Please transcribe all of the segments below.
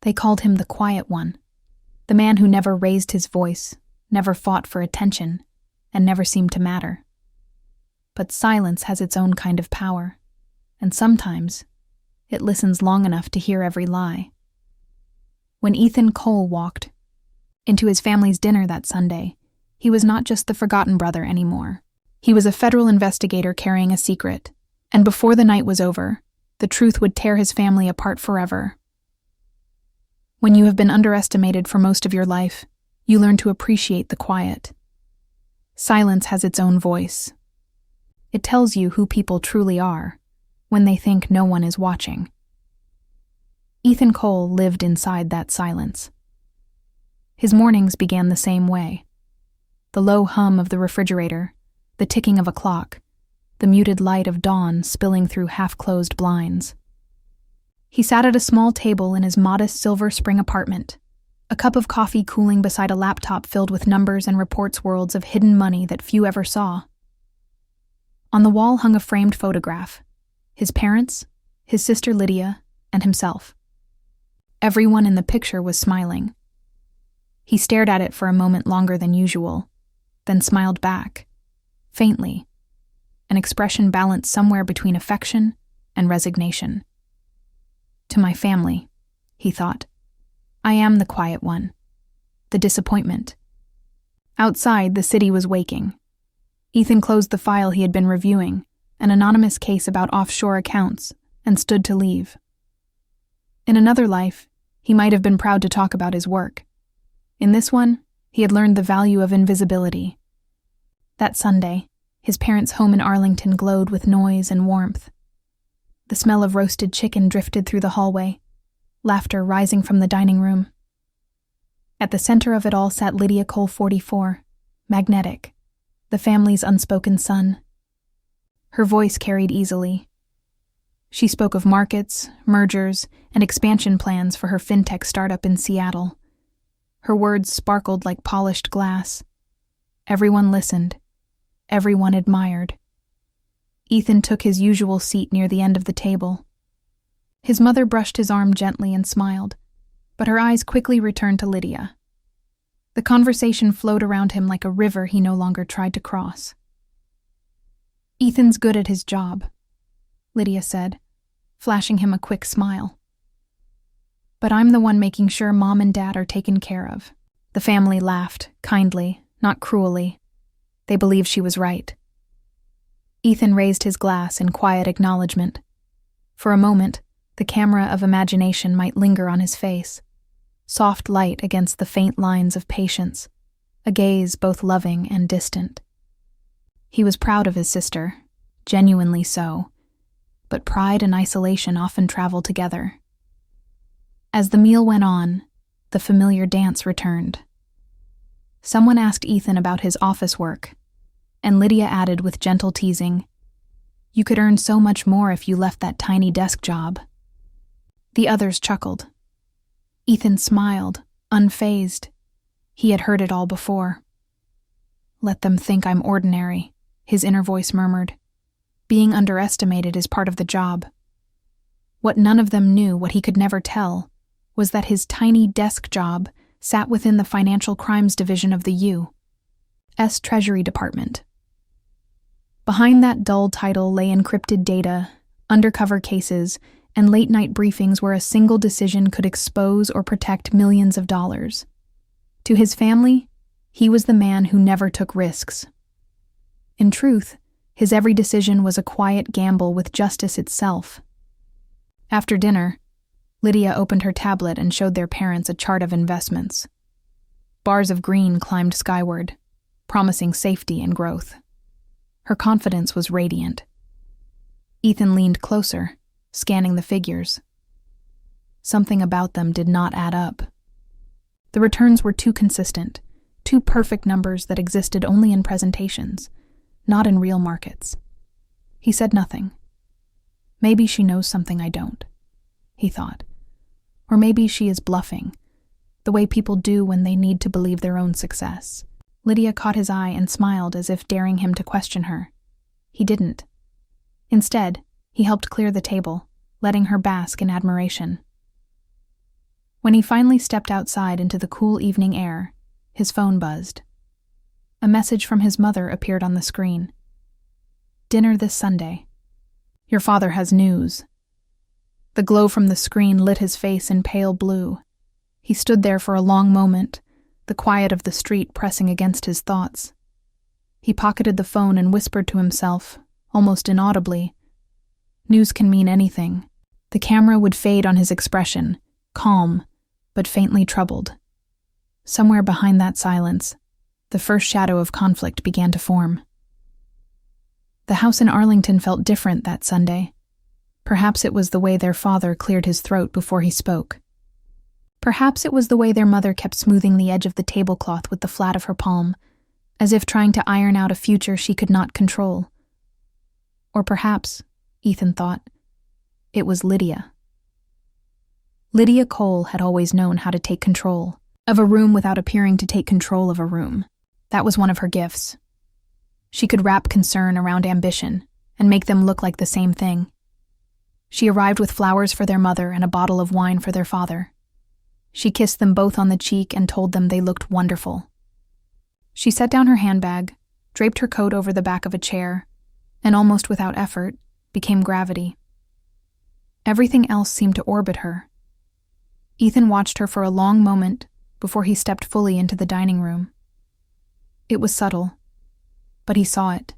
They called him the quiet one, the man who never raised his voice, never fought for attention, and never seemed to matter. But silence has its own kind of power, and sometimes it listens long enough to hear every lie. When Ethan Cole walked into his family's dinner that Sunday, he was not just the forgotten brother anymore. He was a federal investigator carrying a secret, and before the night was over, the truth would tear his family apart forever. When you have been underestimated for most of your life, you learn to appreciate the quiet. Silence has its own voice. It tells you who people truly are when they think no one is watching. Ethan Cole lived inside that silence. His mornings began the same way. The low hum of the refrigerator, the ticking of a clock, the muted light of dawn spilling through half-closed blinds. He sat at a small table in his modest Silver Spring apartment, a cup of coffee cooling beside a laptop filled with numbers and reports worlds of hidden money that few ever saw. On the wall hung a framed photograph, his parents, his sister Lydia, and himself. Everyone in the picture was smiling. He stared at it for a moment longer than usual, then smiled back, faintly, an expression balanced somewhere between affection and resignation. To my family, he thought. I am the quiet one, the disappointment. Outside, the city was waking. Ethan closed the file he had been reviewing, an anonymous case about offshore accounts, and stood to leave. In another life, he might have been proud to talk about his work. In this one, he had learned the value of invisibility. That Sunday, his parents' home in Arlington glowed with noise and warmth. The smell of roasted chicken drifted through the hallway, laughter rising from the dining room. At the center of it all sat Lydia Cole 44, magnetic, the family's unspoken son. Her voice carried easily. She spoke of markets, mergers, and expansion plans for her fintech startup in Seattle. Her words sparkled like polished glass. Everyone listened. Everyone admired. Ethan took his usual seat near the end of the table. His mother brushed his arm gently and smiled, but her eyes quickly returned to Lydia. The conversation flowed around him like a river he no longer tried to cross. Ethan's good at his job, Lydia said, flashing him a quick smile. But I'm the one making sure Mom and Dad are taken care of. The family laughed, kindly, not cruelly. They believed she was right. Ethan raised his glass in quiet acknowledgement. For a moment, the camera of imagination might linger on his face, soft light against the faint lines of patience, a gaze both loving and distant. He was proud of his sister, genuinely so, but pride and isolation often travel together. As the meal went on, the familiar dance returned. Someone asked Ethan about his office work, and Lydia added with gentle teasing, "You could earn so much more if you left that tiny desk job." The others chuckled. Ethan smiled, unfazed. He had heard it all before. "Let them think I'm ordinary," his inner voice murmured. "Being underestimated is part of the job." What none of them knew, what he could never tell, was that his tiny desk job sat within the Financial Crimes Division of the U.S. Treasury Department. Behind that dull title lay encrypted data, undercover cases, and late-night briefings where a single decision could expose or protect millions of dollars. To his family, he was the man who never took risks. In truth, his every decision was a quiet gamble with justice itself. After dinner, Lydia opened her tablet and showed their parents a chart of investments. Bars of green climbed skyward, promising safety and growth. Her confidence was radiant. Ethan leaned closer, scanning the figures. Something about them did not add up. The returns were too consistent, too perfect numbers that existed only in presentations, not in real markets. He said nothing. Maybe she knows something I don't, he thought. Or maybe she is bluffing, the way people do when they need to believe their own success. Lydia caught his eye and smiled as if daring him to question her. He didn't. Instead, he helped clear the table, letting her bask in admiration. When he finally stepped outside into the cool evening air, his phone buzzed. A message from his mother appeared on the screen. "Dinner this Sunday. Your father has news." The glow from the screen lit his face in pale blue. He stood there for a long moment, the quiet of the street pressing against his thoughts. He pocketed the phone and whispered to himself, almost inaudibly, "News can mean anything." The camera would fade on his expression, calm, but faintly troubled. Somewhere behind that silence, the first shadow of conflict began to form. The house in Arlington felt different that Sunday. Perhaps it was the way their father cleared his throat before he spoke. Perhaps it was the way their mother kept smoothing the edge of the tablecloth with the flat of her palm, as if trying to iron out a future she could not control. Or perhaps, Ethan thought, it was Lydia. Lydia Cole had always known how to take control of a room without appearing to take control of a room. That was one of her gifts. She could wrap concern around ambition and make them look like the same thing. She arrived with flowers for their mother and a bottle of wine for their father. She kissed them both on the cheek and told them they looked wonderful. She set down her handbag, draped her coat over the back of a chair, and almost without effort, became gravity. Everything else seemed to orbit her. Ethan watched her for a long moment before he stepped fully into the dining room. It was subtle, but he saw it.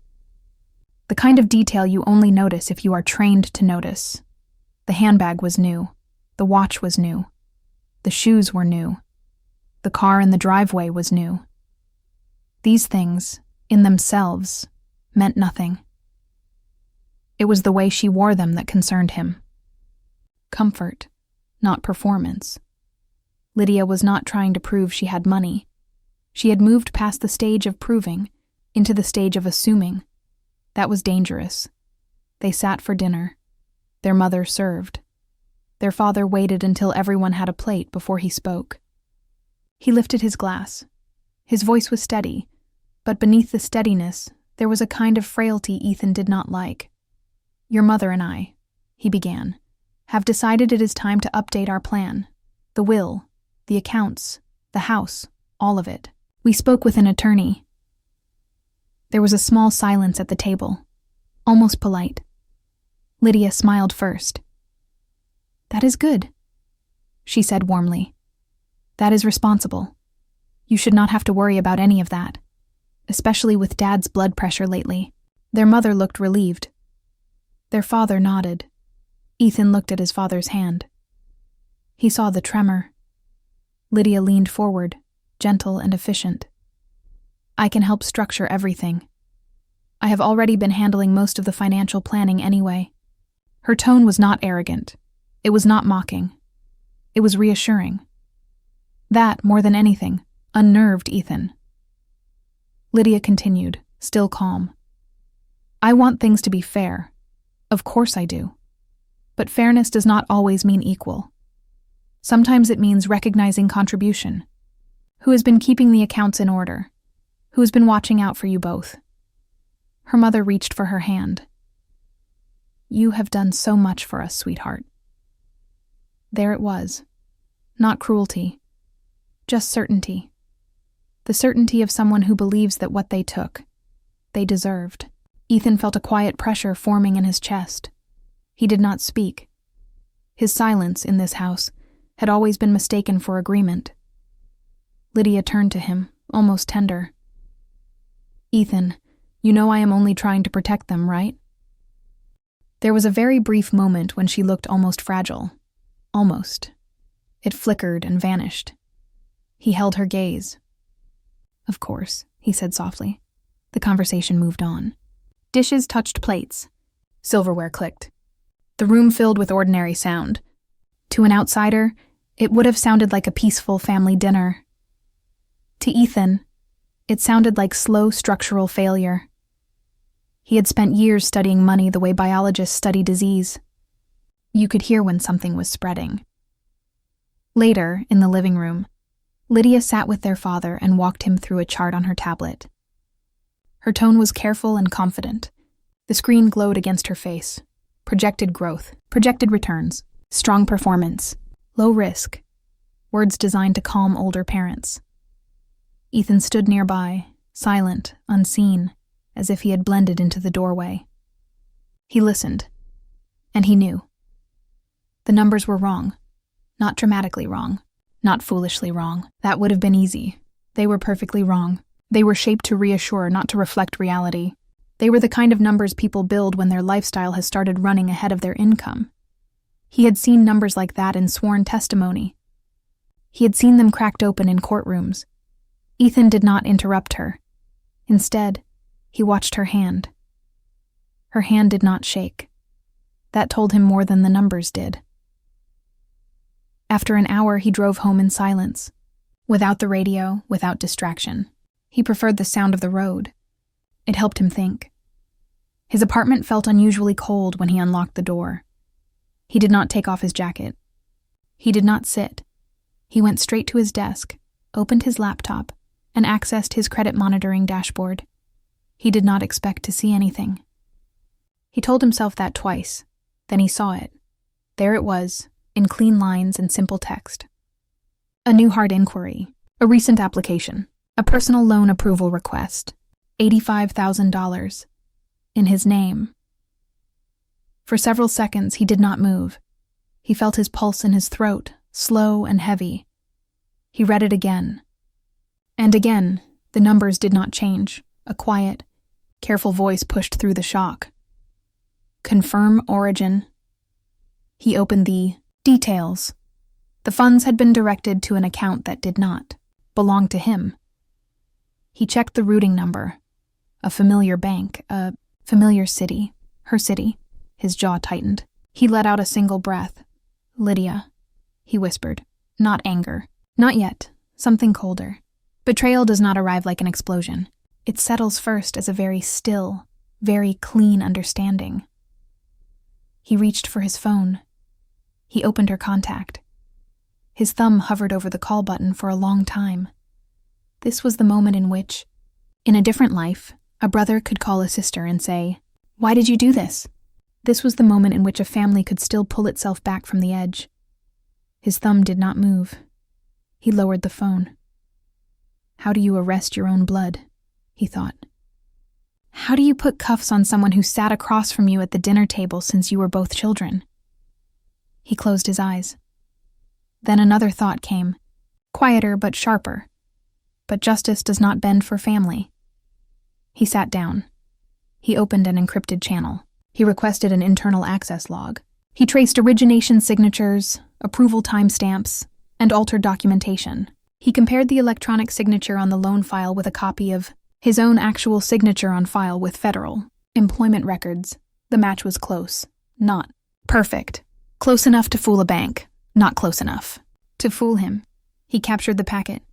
The kind of detail you only notice if you are trained to notice. The handbag was new. The watch was new. The shoes were new. The car in the driveway was new. These things, in themselves, meant nothing. It was the way she wore them that concerned him. Comfort, not performance. Lydia was not trying to prove she had money. She had moved past the stage of proving, into the stage of assuming. That was dangerous. They sat for dinner. Their mother served. Their father waited until everyone had a plate before he spoke. He lifted his glass. His voice was steady, but beneath the steadiness, there was a kind of frailty Ethan did not like. "Your mother and I," he began, "have decided it is time to update our plan. The will, the accounts, the house, all of it. We spoke with an attorney." There was a small silence at the table, almost polite. Lydia smiled first. "That is good," she said warmly. "That is responsible. You should not have to worry about any of that, especially with Dad's blood pressure lately." Their mother looked relieved. Their father nodded. Ethan looked at his father's hand. He saw the tremor. Lydia leaned forward, gentle and efficient. "I can help structure everything. I have already been handling most of the financial planning anyway." Her tone was not arrogant. It was not mocking. It was reassuring. That, more than anything, unnerved Ethan. Lydia continued, still calm. "I want things to be fair. Of course I do. But fairness does not always mean equal. Sometimes it means recognizing contribution. Who has been keeping the accounts in order? Who has been watching out for you both?" Her mother reached for her hand. "You have done so much for us, sweetheart." There it was. Not cruelty. Just certainty. The certainty of someone who believes that what they took, they deserved. Ethan felt a quiet pressure forming in his chest. He did not speak. His silence, in this house, had always been mistaken for agreement. Lydia turned to him, almost tender. "Ethan, you know I am only trying to protect them, right?" There was a very brief moment when she looked almost fragile. Almost. It flickered and vanished. He held her gaze. "Of course," he said softly. The conversation moved on. Dishes touched plates. Silverware clicked. The room filled with ordinary sound. To an outsider, it would have sounded like a peaceful family dinner. To Ethan, it sounded like slow structural failure. He had spent years studying money the way biologists study disease. You could hear when something was spreading. Later, in the living room, Lydia sat with their father and walked him through a chart on her tablet. Her tone was careful and confident. The screen glowed against her face. Projected growth, projected returns, strong performance, low risk. words designed to calm older parents. Ethan stood nearby, silent, unseen, as if he had blended into the doorway. He listened, and he knew. The numbers were wrong. Not dramatically wrong. Not foolishly wrong. That would have been easy. They were perfectly wrong. They were shaped to reassure, not to reflect reality. They were the kind of numbers people build when their lifestyle has started running ahead of their income. He had seen numbers like that in sworn testimony. He had seen them cracked open in courtrooms. Ethan did not interrupt her. Instead, he watched her hand. Her hand did not shake. That told him more than the numbers did. After an hour, he drove home in silence, without the radio, without distraction. He preferred the sound of the road. It helped him think. His apartment felt unusually cold when he unlocked the door. He did not take off his jacket. He did not sit. He went straight to his desk, opened his laptop, and accessed his credit monitoring dashboard. He did not expect to see anything. He told himself that twice. Then he saw it. There it was, in clean lines and simple text. A new hard inquiry, a recent application, a personal loan approval request, $85,000, in his name. For several seconds, he did not move. He felt his pulse in his throat, slow and heavy. He read it again. And again, the numbers did not change. A quiet, careful voice pushed through the shock. Confirm origin. He opened the details. The funds had been directed to an account that did not belong to him. He checked the routing number. A familiar bank, a familiar city, her city. His jaw tightened. He let out a single breath. Lydia, he whispered. Not anger. Not yet. Something colder. Betrayal does not arrive like an explosion. It settles first as a very still, very clean understanding. He reached for his phone. He opened her contact. His thumb hovered over the call button for a long time. This was the moment in which, in a different life, a brother could call a sister and say, "Why did you do this?" This was the moment in which a family could still pull itself back from the edge. His thumb did not move. He lowered the phone. How do you arrest your own blood? He thought. How do you put cuffs on someone who sat across from you at the dinner table since you were both children? He closed his eyes. Then another thought came, quieter but sharper. But justice does not bend for family. He sat down. He opened an encrypted channel. He requested an internal access log. He traced origination signatures, approval timestamps, and altered documentation. He compared the electronic signature on the loan file with a copy of his own actual signature on file with federal employment records. The match was close, not perfect. Close enough to fool a bank, not close enough to fool him. He captured the packet.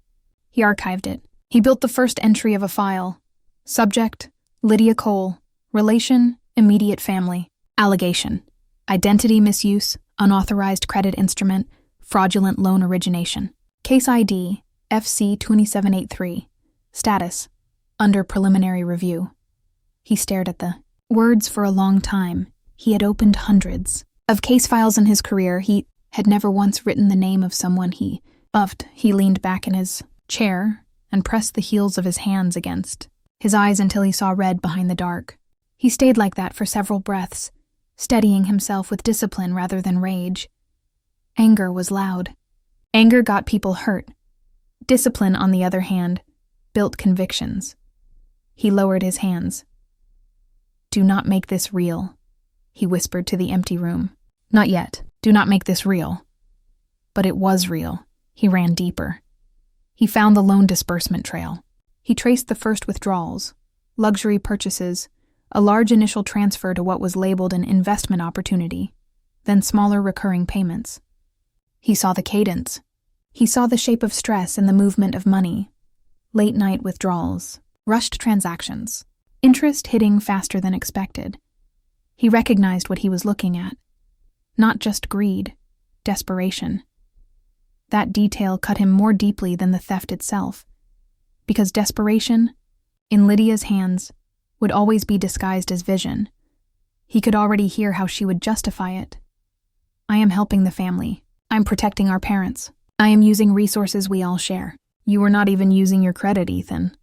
He archived it. He built the first entry of a file. Subject, Lydia Cole. Relation, immediate family. Allegation, identity misuse, unauthorized credit instrument, fraudulent loan origination. Case ID, FC 2783. Status, under preliminary review. He stared at the words for a long time. He had opened hundreds of case files in his career. He had never once written the name of someone he loved. He leaned back in his chair and pressed the heels of his hands against his eyes until he saw red behind the dark. He stayed like that for several breaths, steadying himself with discipline rather than rage. Anger was loud. Anger got people hurt. Discipline, on the other hand, built convictions. He lowered his hands. "Do not make this real," he whispered to the empty room. "Not yet. Do not make this real." But it was real. He ran deeper. He found the loan disbursement trail. He traced the first withdrawals, luxury purchases, a large initial transfer to what was labeled an investment opportunity, then smaller recurring payments. He saw the cadence. He saw the shape of stress in the movement of money, late-night withdrawals, rushed transactions, interest hitting faster than expected. He recognized what he was looking at. Not just greed, desperation. That detail cut him more deeply than the theft itself, because desperation, in Lydia's hands, would always be disguised as vision. He could already hear how she would justify it. "I am helping the family. I'm protecting our parents. I am using resources we all share. You were not even using your credit, Ethan.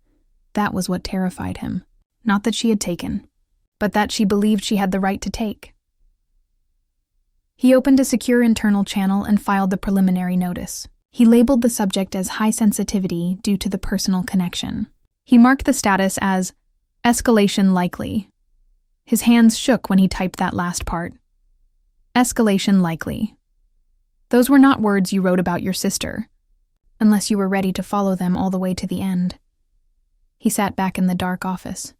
That was what terrified him. Not that she had taken, but that she believed she had the right to take. He opened a secure internal channel and filed the preliminary notice. He labeled the subject as high sensitivity due to the personal connection. He marked the status as escalation likely. His hands shook when he typed that last part. Escalation likely. Those were not words you wrote about your sister, unless you were ready to follow them all the way to the end. He sat back in the dark office.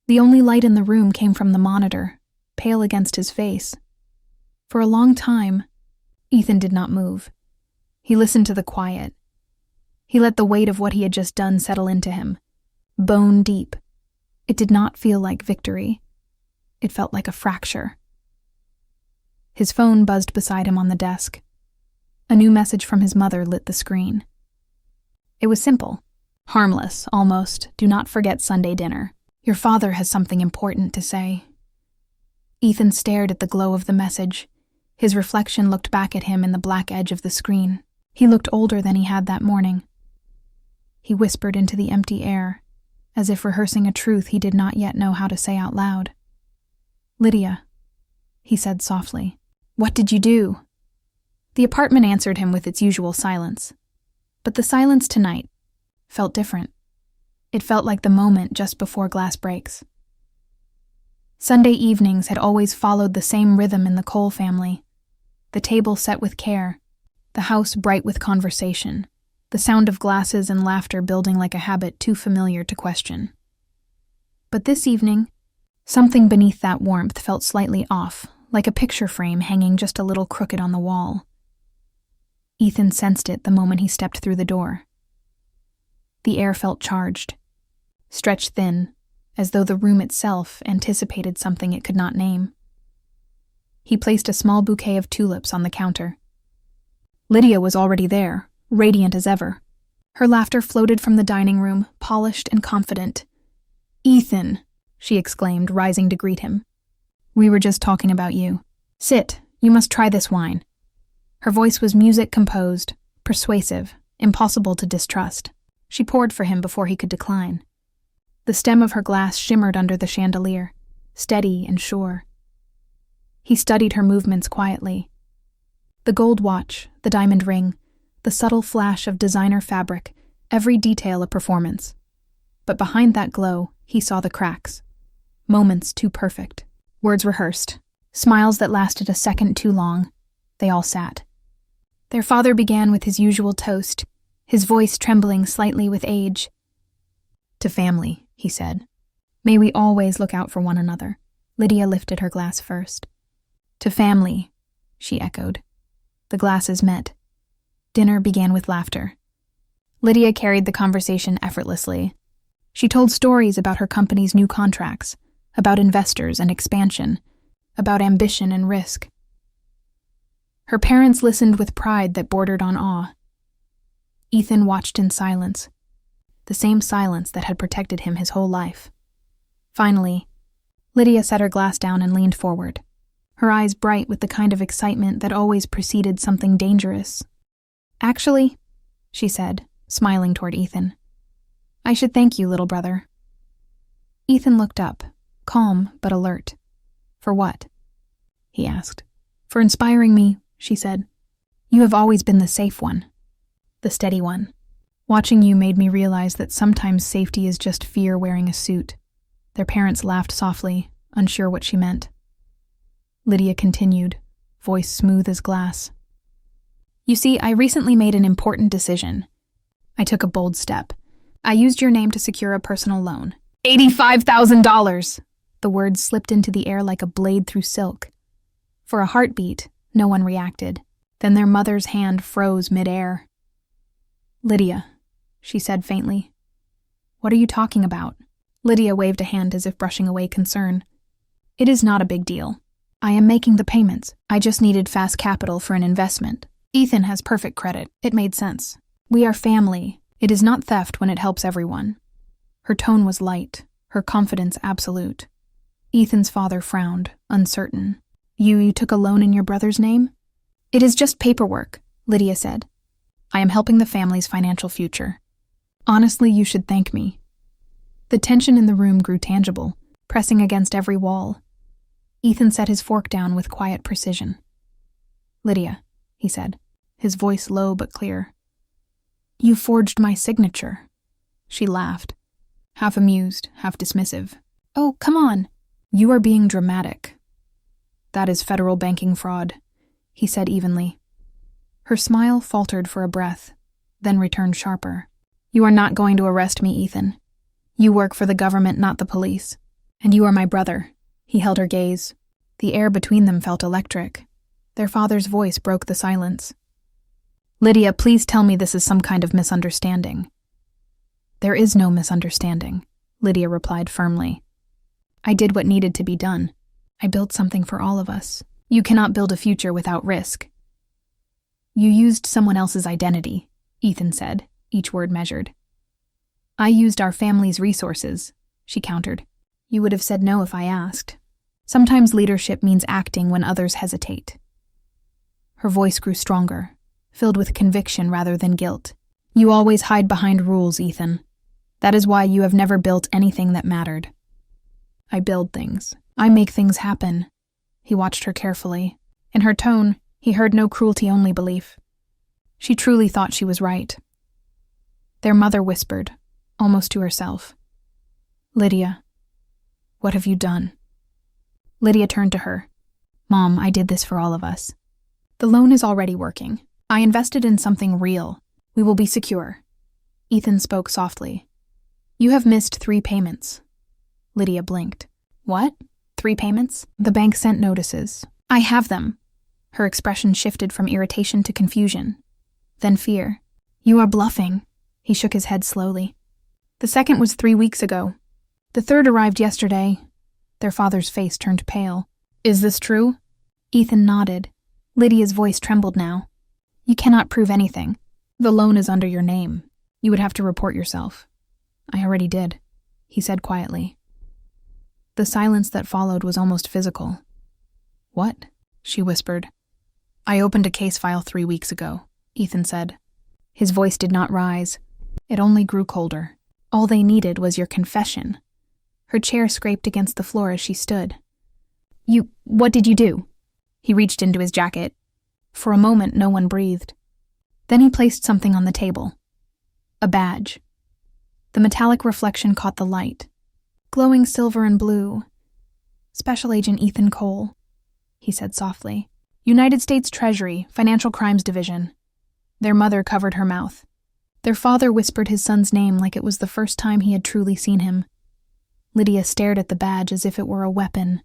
The only light in the room came from the monitor, pale against his face. For a long time, Ethan did not move. He listened to the quiet. He let the weight of what he had just done settle into him, bone deep. It did not feel like victory. It felt like a fracture. His phone buzzed beside him on the desk. A new message from his mother lit the screen. It was simple, harmless, almost. Do not forget Sunday dinner. Your father has something important to say. Ethan stared at the glow of the message. His reflection looked back at him in the black edge of the screen. He looked older than he had that morning. He whispered into the empty air, as if rehearsing a truth he did not yet know how to say out loud. Lydia, he said softly. What did you do? The apartment answered him with its usual silence. But the silence tonight felt different. It felt like the moment just before glass breaks. Sunday evenings had always followed the same rhythm in the Cole family. The table set with care, the house bright with conversation, the sound of glasses and laughter building like a habit too familiar to question. But this evening, something beneath that warmth felt slightly off, like a picture frame hanging just a little crooked on the wall. Ethan sensed it the moment he stepped through the door. The air felt charged, stretched thin, as though the room itself anticipated something it could not name. He placed a small bouquet of tulips on the counter. Lydia was already there, radiant as ever. Her laughter floated from the dining room, polished and confident. "Ethan," she exclaimed, rising to greet him. "We were just talking about you. Sit, you must try this wine." Her voice was music composed, persuasive, impossible to distrust. She poured for him before he could decline. The stem of her glass shimmered under the chandelier, steady and sure. He studied her movements quietly. The gold watch, the diamond ring, the subtle flash of designer fabric, every detail a performance. But behind that glow, he saw the cracks. Moments too perfect. Words rehearsed. Smiles that lasted a second too long. They all sat. Their father began with his usual toast, his voice trembling slightly with age. "To family," he said. "May we always look out for one another." Lydia lifted her glass first. "To family," she echoed. The glasses met. Dinner began with laughter. Lydia carried the conversation effortlessly. She told stories about her company's new contracts, about investors and expansion, about ambition and risk. Her parents listened with pride that bordered on awe. Ethan watched in silence, the same silence that had protected him his whole life. Finally, Lydia set her glass down and leaned forward, her eyes bright with the kind of excitement that always preceded something dangerous. "Actually," she said, smiling toward Ethan, "I should thank you, little brother." Ethan looked up, calm but alert. "For what?" he asked. "For inspiring me," she said. "You have always been the safe one, the steady one. Watching you made me realize that sometimes safety is just fear wearing a suit." Their parents laughed softly, unsure what she meant. Lydia continued, voice smooth as glass. "You see, I recently made an important decision. I took a bold step. I used your name to secure a personal loan. $85,000! The words slipped into the air like a blade through silk. For a heartbeat, no one reacted. Then their mother's hand froze midair. "Lydia," she said faintly. "What are you talking about?" Lydia waved a hand as if brushing away concern. "It is not a big deal. I am making the payments. I just needed fast capital for an investment. Ethan has perfect credit. It made sense. We are family. It is not theft when it helps everyone." Her tone was light, her confidence absolute. Ethan's father frowned, uncertain. You took a loan in your brother's name?" "It is just paperwork," Lydia said. I am helping the family's financial future. Honestly, you should thank me." The tension in the room grew tangible, pressing against every wall. Ethan set his fork down with quiet precision. "Lydia," he said, his voice low but clear. "You forged my signature." She laughed, half amused, half dismissive. "Oh, come on." "You are being dramatic." "That is federal banking fraud," he said evenly. Her smile faltered for a breath, then returned sharper. "You are not going to arrest me, Ethan. You work for the government, not the police. And you are my brother." He held her gaze. The air between them felt electric. Their father's voice broke the silence. "Lydia, please tell me this is some kind of misunderstanding." "There is no misunderstanding," Lydia replied firmly. "I did what needed to be done. I built something for all of us. You cannot build a future without risk." "You used someone else's identity," Ethan said, each word measured. "I used our family's resources," she countered. "You would have said no if I asked. Sometimes leadership means acting when others hesitate." Her voice grew stronger, filled with conviction rather than guilt. "You always hide behind rules, Ethan. That is why you have never built anything that mattered." "I build things. I make things happen." He watched her carefully. In her tone, he heard no cruelty-only belief. She truly thought she was right. Their mother whispered, almost to herself, "Lydia, what have you done?" Lydia turned to her. "Mom, I did this for all of us. The loan is already working. I invested in something real. We will be secure." Ethan spoke softly. "You have missed 3 payments." Lydia blinked. "What? 3 payments?" "The bank sent notices. I have them." Her expression shifted from irritation to confusion, then fear. "You are bluffing." He shook his head slowly. "The second was 3 weeks ago. The third arrived yesterday." Their father's face turned pale. "Is this true?" Ethan nodded. Lydia's voice trembled now. "You cannot prove anything. The loan is under your name. You would have to report yourself." "I already did," he said quietly. The silence that followed was almost physical. "What?" she whispered. "I opened a case file 3 weeks ago," Ethan said. His voice did not rise. It only grew colder. "All they needed was your confession." Her chair scraped against the floor as she stood. What did you do?" He reached into his jacket. For a moment, no one breathed. Then he placed something on the table. A badge. The metallic reflection caught the light. Glowing silver and blue. "Special Agent Ethan Cole," he said softly. "United States Treasury, Financial Crimes Division." Their mother covered her mouth. Their father whispered his son's name like it was the first time he had truly seen him. Lydia stared at the badge as if it were a weapon.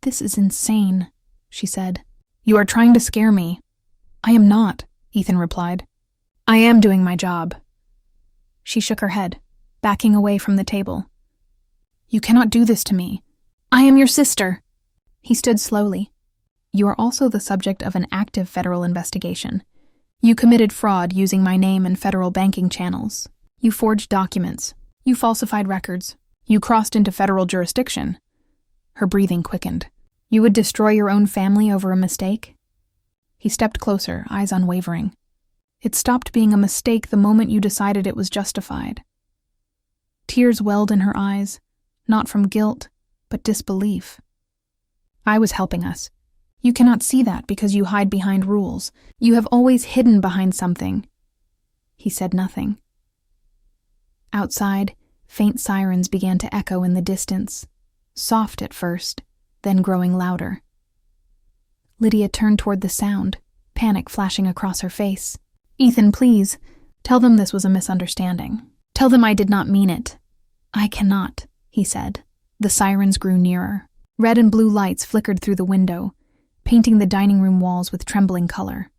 "This is insane," she said. "You are trying to scare me." "I am not," Ethan replied. "I am doing my job." She shook her head, backing away from the table. "You cannot do this to me. I am your sister." He stood slowly. "You are also the subject of an active federal investigation. You committed fraud using my name in federal banking channels. You forged documents. You falsified records. You crossed into federal jurisdiction." Her breathing quickened. "You would destroy your own family over a mistake?" He stepped closer, eyes unwavering. "It stopped being a mistake the moment you decided it was justified." Tears welled in her eyes, not from guilt, but disbelief. "I was helping us. You cannot see that because you hide behind rules. You have always hidden behind something." He said nothing. Outside, faint sirens began to echo in the distance, soft at first, then growing louder. Lydia turned toward the sound, panic flashing across her face. "Ethan, please, tell them this was a misunderstanding. Tell them I did not mean it." "I cannot," he said. The sirens grew nearer. Red and blue lights flickered through the window, painting the dining room walls with trembling color.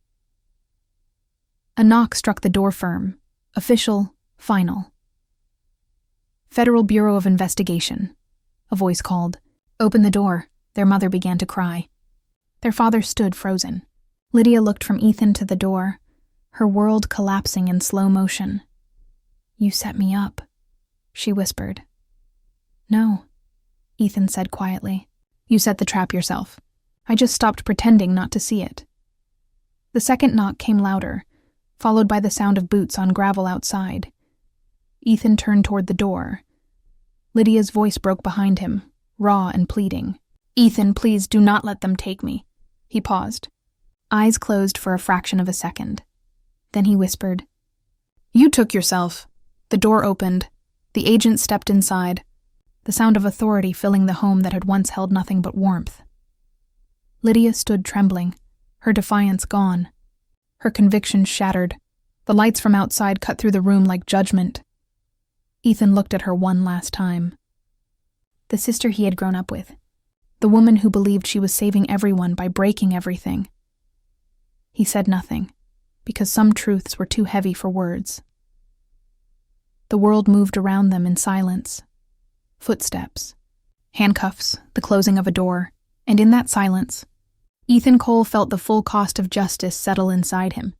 A knock struck the door firm. Official, final. "Federal Bureau of Investigation," a voice called. "Open the door." Their mother began to cry. Their father stood frozen. Lydia looked from Ethan to the door, her world collapsing in slow motion. "You set me up," she whispered. "No," Ethan said quietly. "You set the trap yourself. I just stopped pretending not to see it." The second knock came louder, followed by the sound of boots on gravel outside. Ethan turned toward the door. Lydia's voice broke behind him, raw and pleading. "Ethan, please do not let them take me." He paused, eyes closed for a fraction of a second. Then he whispered, "You took yourself." The door opened. The agent stepped inside, the sound of authority filling the home that had once held nothing but warmth. Lydia stood trembling, her defiance gone, her conviction shattered. The lights from outside cut through the room like judgment. Ethan looked at her one last time. The sister he had grown up with, the woman who believed she was saving everyone by breaking everything. He said nothing, because some truths were too heavy for words. The world moved around them in silence. Footsteps, handcuffs, the closing of a door, and in that silence, Ethan Cole felt the full cost of justice settle inside him.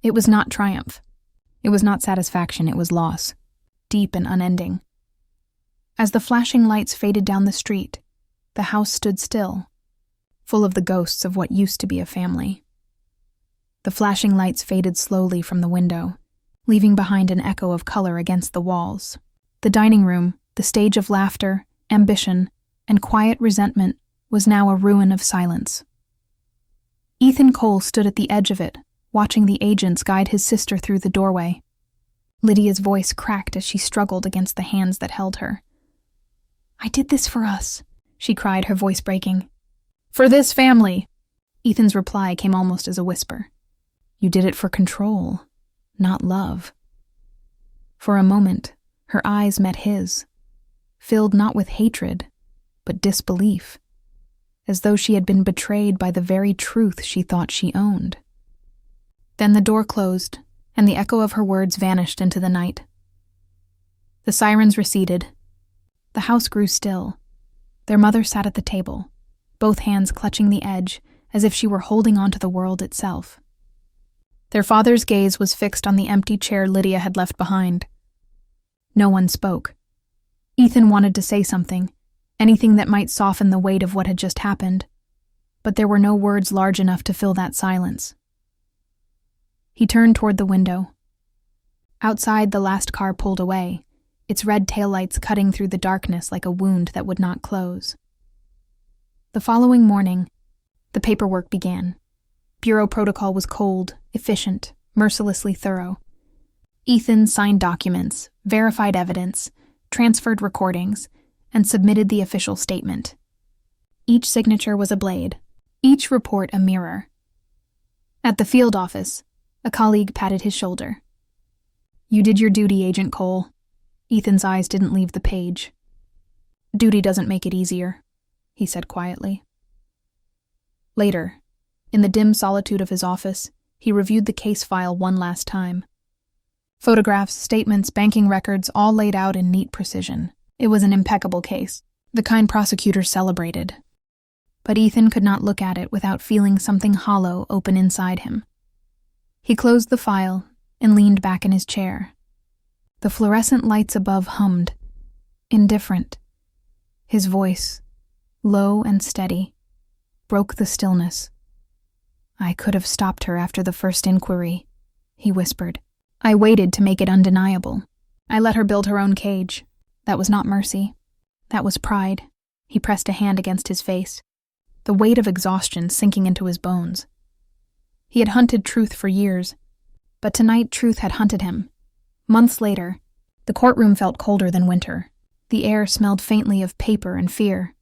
It was not triumph. It was not satisfaction, it was loss, deep and unending. As the flashing lights faded down the street, the house stood still, full of the ghosts of what used to be a family. The flashing lights faded slowly from the window, leaving behind an echo of color against the walls. The dining room, the stage of laughter, ambition, and quiet resentment, was now a ruin of silence. Ethan Cole stood at the edge of it, watching the agents guide his sister through the doorway. Lydia's voice cracked as she struggled against the hands that held her. "I did this for us," she cried, her voice breaking. "For this family!" Ethan's reply came almost as a whisper. "You did it for control, not love." For a moment, her eyes met his, filled not with hatred, but disbelief, as though she had been betrayed by the very truth she thought she owned. Then the door closed, and the echo of her words vanished into the night. The sirens receded. The house grew still. Their mother sat at the table, both hands clutching the edge, as if she were holding on to the world itself. Their father's gaze was fixed on the empty chair Lydia had left behind. No one spoke. Ethan wanted to say something, anything that might soften the weight of what had just happened, but there were no words large enough to fill that silence. He turned toward the window. Outside, the last car pulled away, its red taillights cutting through the darkness like a wound that would not close. The following morning, the paperwork began. Bureau protocol was cold, efficient, mercilessly thorough. Ethan signed documents, verified evidence, transferred recordings, and submitted the official statement. Each signature was a blade, each report a mirror. At the field office, a colleague patted his shoulder. "You did your duty, Agent Cole." Ethan's eyes didn't leave the page. "Duty doesn't make it easier," he said quietly. Later, in the dim solitude of his office, he reviewed the case file one last time. Photographs, statements, banking records, all laid out in neat precision. It was an impeccable case, the kind prosecutors celebrated. But Ethan could not look at it without feeling something hollow open inside him. He closed the file and leaned back in his chair. The fluorescent lights above hummed, indifferent. His voice, low and steady, broke the stillness. "I could have stopped her after the first inquiry," he whispered. "I waited to make it undeniable. I let her build her own cage. That was not mercy. That was pride." He pressed a hand against his face, the weight of exhaustion sinking into his bones. He had hunted truth for years, but tonight truth had hunted him. Months later, the courtroom felt colder than winter. The air smelled faintly of paper and fear.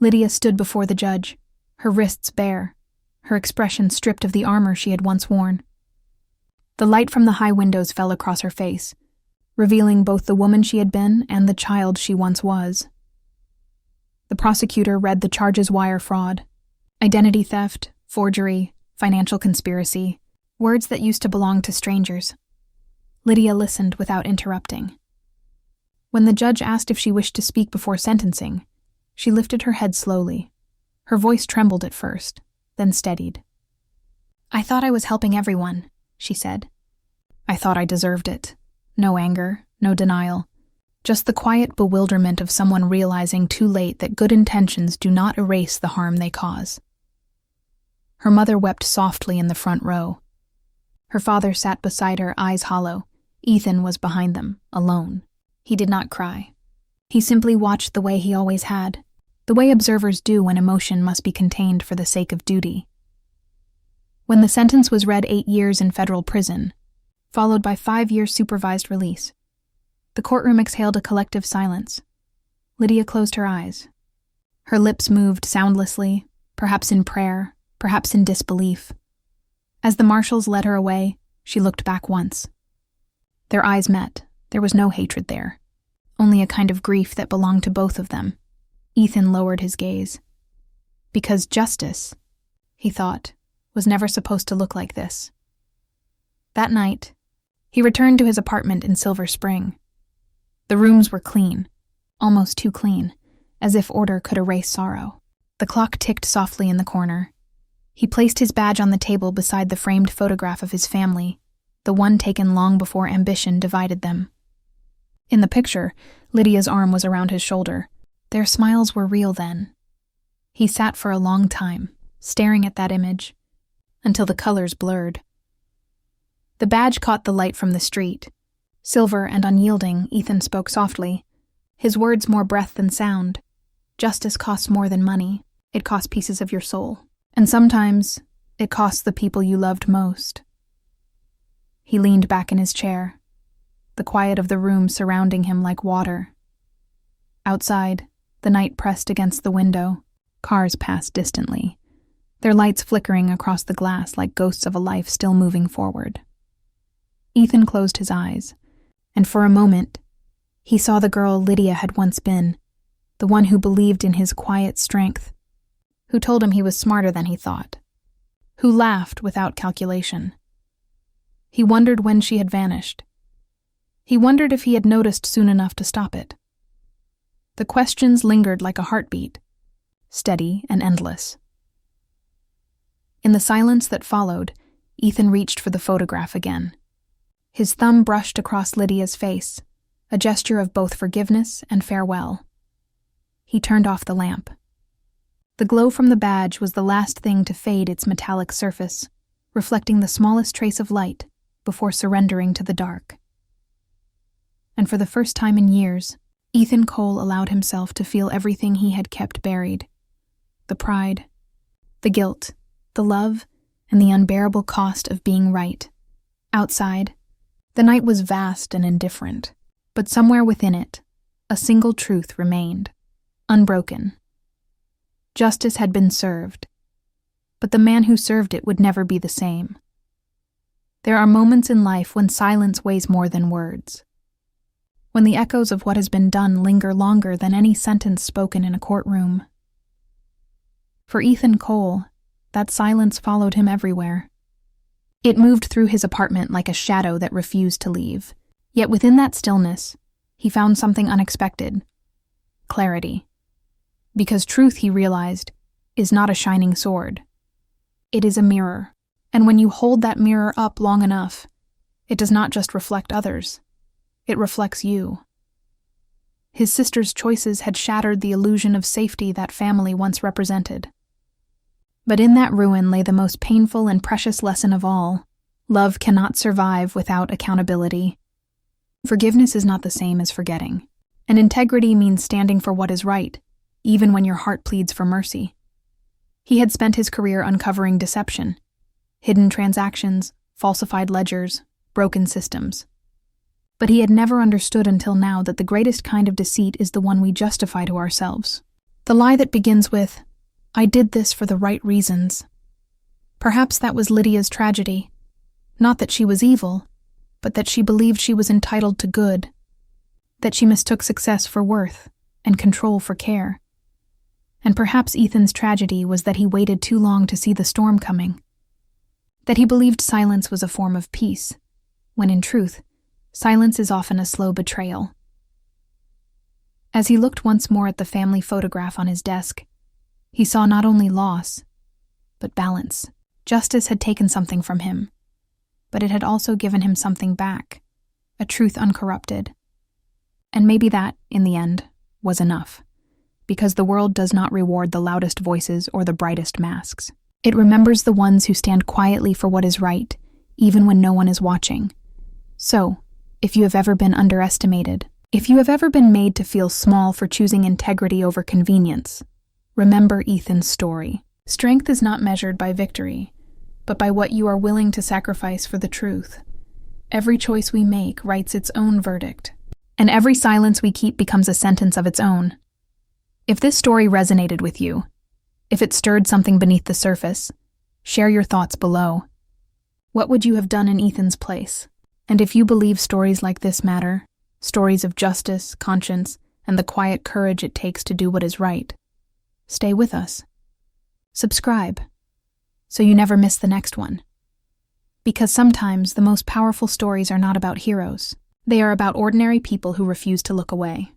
Lydia stood before the judge, her wrists bare, her expression stripped of the armor she had once worn. The light from the high windows fell across her face, revealing both the woman she had been and the child she once was. The prosecutor read the charges: wire fraud, identity theft, forgery, financial conspiracy, words that used to belong to strangers. Lydia listened without interrupting. When the judge asked if she wished to speak before sentencing, she lifted her head slowly. Her voice trembled at first, then steadied. "I thought I was helping everyone," she said. "I thought I deserved it. No anger, no denial. Just the quiet bewilderment of someone realizing too late that good intentions do not erase the harm they cause." Her mother wept softly in the front row. Her father sat beside her, eyes hollow. Ethan was behind them, alone. He did not cry. He simply watched the way he always had, the way observers do when emotion must be contained for the sake of duty. When the sentence was read, 8 years in federal prison, followed by 5-year supervised release, the courtroom exhaled a collective silence. Lydia closed her eyes. Her lips moved soundlessly, perhaps in prayer, perhaps in disbelief. As the marshals led her away, she looked back once. Their eyes met. There was no hatred there, only a kind of grief that belonged to both of them. Ethan lowered his gaze. Because justice, he thought, was never supposed to look like this. That night, he returned to his apartment in Silver Spring. The rooms were clean, almost too clean, as if order could erase sorrow. The clock ticked softly in the corner. He placed his badge on the table beside the framed photograph of his family, the one taken long before ambition divided them. In the picture, Lydia's arm was around his shoulder. Their smiles were real then. He sat for a long time, staring at that image, until the colors blurred. The badge caught the light from the street. Silver and unyielding, Ethan spoke softly, his words more breath than sound. Justice costs more than money. It costs pieces of your soul. And sometimes, it costs the people you loved most. He leaned back in his chair, the quiet of the room surrounding him like water. Outside, the night pressed against the window. Cars passed distantly, their lights flickering across the glass like ghosts of a life still moving forward. Ethan closed his eyes, and for a moment, he saw the girl Lydia had once been, the one who believed in his quiet strength, who told him he was smarter than he thought, who laughed without calculation. He wondered when she had vanished. He wondered if he had noticed soon enough to stop it. The questions lingered like a heartbeat, steady and endless. In the silence that followed, Ethan reached for the photograph again. His thumb brushed across Lydia's face, a gesture of both forgiveness and farewell. He turned off the lamp. The glow from the badge was the last thing to fade its metallic surface, reflecting the smallest trace of light before surrendering to the dark. And for the first time in years, Ethan Cole allowed himself to feel everything he had kept buried. The pride, the guilt, the love, and the unbearable cost of being right. Outside, the night was vast and indifferent, but somewhere within it, a single truth remained, unbroken. Justice had been served, but the man who served it would never be the same. There are moments in life when silence weighs more than words, when the echoes of what has been done linger longer than any sentence spoken in a courtroom. For Ethan Cole, that silence followed him everywhere. It moved through his apartment like a shadow that refused to leave. Yet within that stillness, he found something unexpected: clarity. Because truth, he realized, is not a shining sword. It is a mirror, and when you hold that mirror up long enough, it does not just reflect others. It reflects you. His sister's choices had shattered the illusion of safety that family once represented. But in that ruin lay the most painful and precious lesson of all: love cannot survive without accountability. Forgiveness is not the same as forgetting, and integrity means standing for what is right, even when your heart pleads for mercy. He had spent his career uncovering deception, hidden transactions, falsified ledgers, broken systems. But he had never understood until now that the greatest kind of deceit is the one we justify to ourselves. The lie that begins with, "I did this for the right reasons." Perhaps that was Lydia's tragedy. Not that she was evil, but that she believed she was entitled to good, that she mistook success for worth and control for care. And perhaps Ethan's tragedy was that he waited too long to see the storm coming, that he believed silence was a form of peace, when in truth, silence is often a slow betrayal. As he looked once more at the family photograph on his desk, he saw not only loss, but balance. Justice had taken something from him, but it had also given him something back, a truth uncorrupted. And maybe that, in the end, was enough, because the world does not reward the loudest voices or the brightest masks. It remembers the ones who stand quietly for what is right, even when no one is watching. So, if you have ever been underestimated, if you have ever been made to feel small for choosing integrity over convenience, remember Ethan's story. Strength is not measured by victory, but by what you are willing to sacrifice for the truth. Every choice we make writes its own verdict, and every silence we keep becomes a sentence of its own. If this story resonated with you, if it stirred something beneath the surface, share your thoughts below. What would you have done in Ethan's place? And if you believe stories like this matter, stories of justice, conscience, and the quiet courage it takes to do what is right, stay with us. Subscribe, so you never miss the next one. Because sometimes the most powerful stories are not about heroes. They are about ordinary people who refuse to look away.